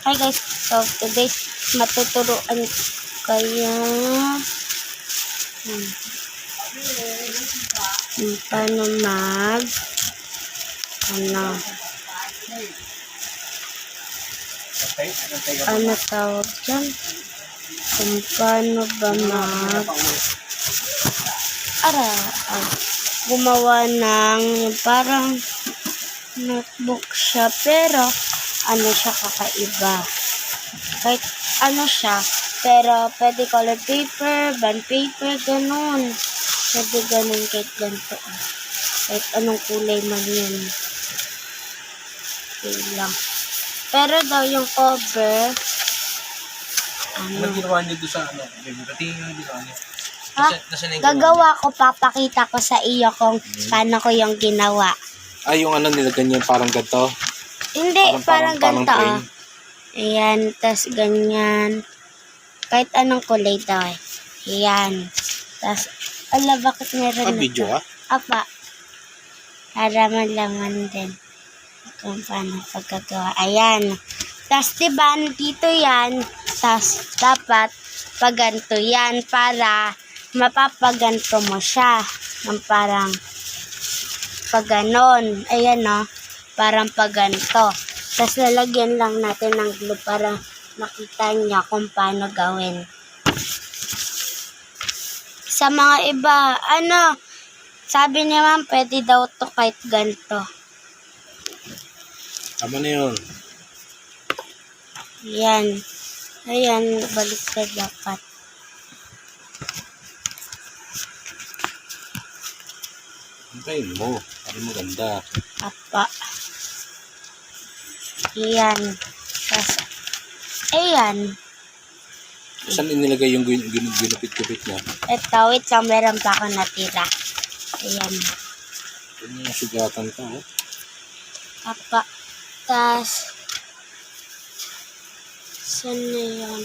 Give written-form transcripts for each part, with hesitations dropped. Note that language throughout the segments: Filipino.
Hi guys, so today matuturuan kaya paano ano tawag dyan, kung paano ba gumawa ng parang notebook siya, pero ano siya, kakaiba. Kahit ano siya, pero pwede color paper, bond paper, ganun. Pwede ganun kahit ganito. Kahit anong kulay man yun. Okay lang. Pero daw yung cover, Ano ginawa niyo doon sa ano? Patingin nyo doon sa ano? Gagawa ko, papakita ko sa iyo kung paano ko yung ginawa. Ay, yung ano nilagyan niyo parang ganito? Hindi, parang ganito. Ayan, tas ganyan. Kahit anong kulay daw eh. Ayan. Tas, bakit meron video ah? Apa. Para malaman din kung paano pagkagawa. Ayan. Tas, diba, dito yan. Tas, dapat paganto yan para mapapaganto mo siya. Ng parang paganon. Ayan o. Parang paganto. Tapos lalagyan lang natin ng glue para makita niya kung paano gawin. Sa mga iba, sabi niya ma'am, pwede daw to kahit ganito. Tama na yun. Yan. Ayan, baliktad dapat. Antayin mo. Para maganda. Apa. Ayan. Tapos, ayan. Saan inilagay yung ginupit-gupit niya? Ito, wait lang, meron pa ako natira. Ayan. Ano yung sugatan ka, oh? Apa. Tapos, saan na yun?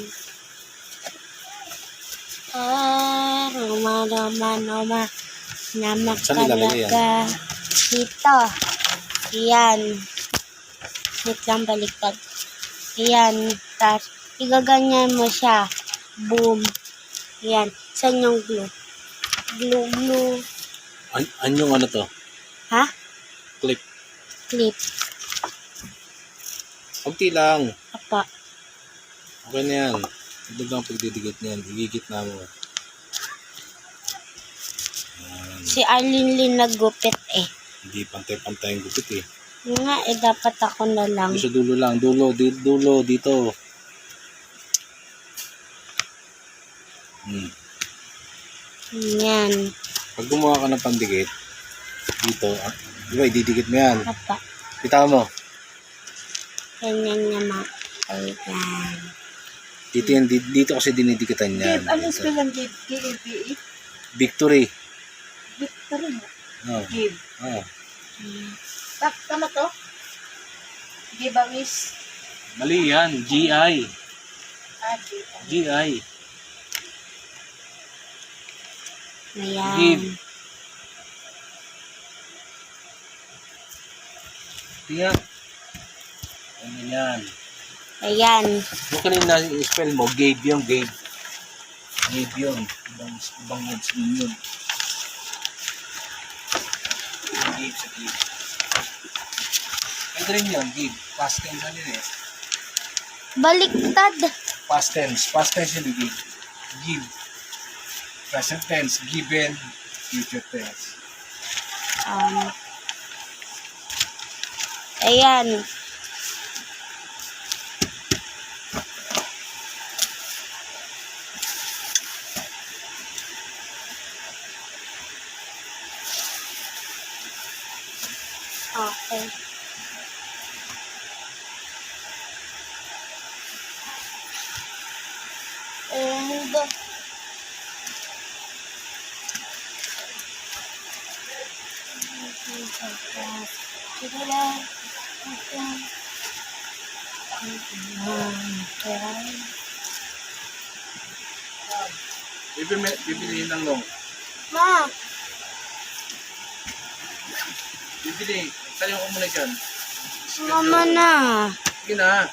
Roma na makalaga. Dito. Ayan. Wait lang, baliktad. Ayan. Tapos, igaganyan mo siya. Boom. Ayan. Saan yung glue? Glue. Anyong ano to? Ha? Clip. Clip. Kunti lang. Apa. Okay na yan. Ito lang pagdidikit niyan. Igigit na mo. Si Arlene Lynn naggupit eh. Hindi pantay-pantay yung gupit eh. Nga dapat ako na lang. Sa dulo lang. Dulo, dito. Yan. Pag gumawa ka ng pandikit, dito, di ba, ididikit mo yan. Apa. Kita mo. Ganyan naman. Ayan. Dito kasi dinidikitan yan. Ano spell ang give? G-A-V-E? Victory. Victory mo? Oh. Give. Oh. Tama to? Give a wish? Mali yan. G.I. Give. G.I. Ayan. Give. Tingnan. Ano yan? Ayan. Yung kanina spell mo, gave yung gave. Gave yun. Ibang words din yun. Gave sa give. Pwede rin yun, give. Past tense ano yun eh. Baliktad. Past tense. Past tense yun, give. Give. Present tense, given. Future tense. Ayan. Okay. And Bibili lang long. Ma, Bibili. Tayo ko muna dyan. mama na. Sige na.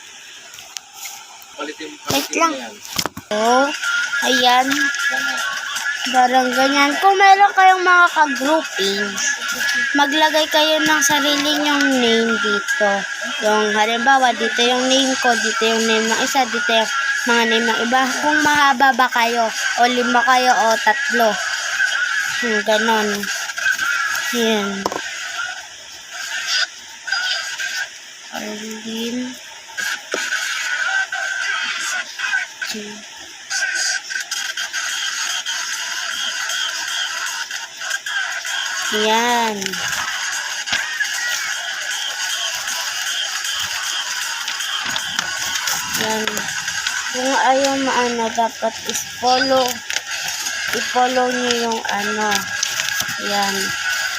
Palitin Wait mo lang. yan. Oh, ayan. Parang ganyan. Kung meron kayong mga ka-groupings, maglagay kayo ng sarili nyong name dito. Yung halimbawa, dito yung name ko, dito yung name ng isa, dito yung mga name ng iba. Kung mahaba ba kayo, o 5 kayo, o 3. Ganon. Yan. Arlene. Yan. Yan. Kung ayaw maano, dapat i-follow nyo yung ano. Yan.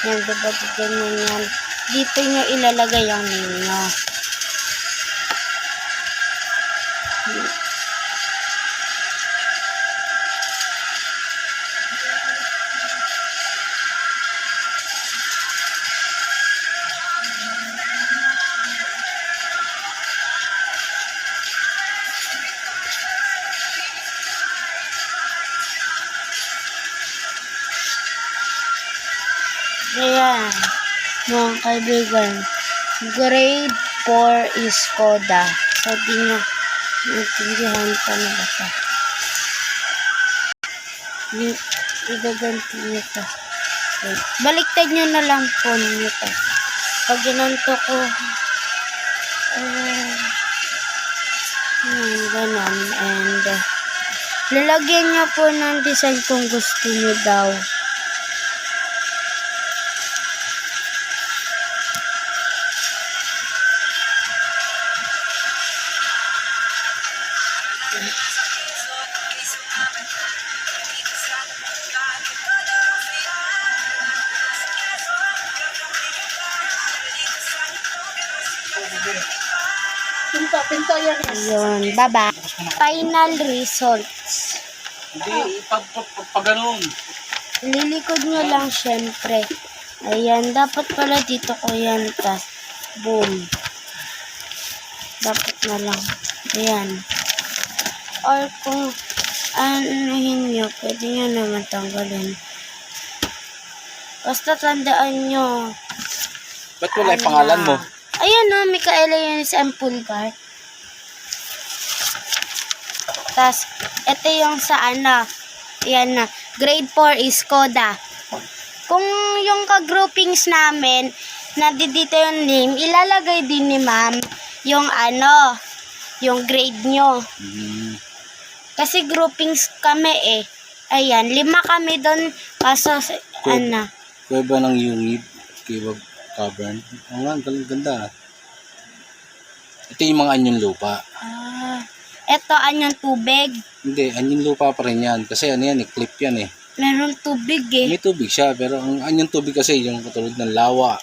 Yan, diba ganyan yan. Dito nyo ilalagay yung name nyo. Ayan, mga kaibigan, grade 4 is Koda. Sabi niya, natindihan pa na ba ito? Igaganti niyo ito. Baliktad niyo na lang po nito. Pag ginanto ko, ganon. And, lalagyan niyo po ng design kung gusto niyo daw. Pinto yan. Yun, baba. Final results. Hindi, pag ganun. Lilikod nyo lang syempre. Ayan, dapat pala dito ko yan. Tas, boom. Dapat na lang. Ayan. Or kung anuhin nyo, pwede nyo naman tanggalin. Basta tandaan nyo. Ba't wala yung pangalan mo? Ayan o, Micaela Eunice M. Pulgar. Tas, ito yung sa ano. Ayan na. Grade 4 is Koda. Kung yung ka-groupings namin, dito yung name, ilalagay din ni ma'am yung ano, yung grade nyo. Kasi groupings kami eh. Ayan, 5 kami doon. Kaso, ano. Kaya ba ng unit? Kaya cavern? Oo nga, ganda. Ito yung mga anyong lupa. Eto, anyang tubig. Hindi, anyong lupa pa rin yan. Kasi ano yan, clip yan eh. Meron tubig eh. May tubig siya, pero ang anyong tubig kasi yung katulad ng lawa.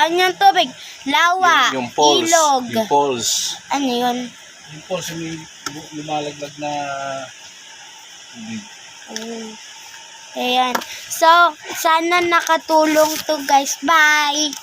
Anyang tubig. Lawa. Yung falls. Ilog. Yung falls. Ano yun? Yung falls, yung lumalaglag na tubig. Ayan. So, sana nakatulong to guys. Bye!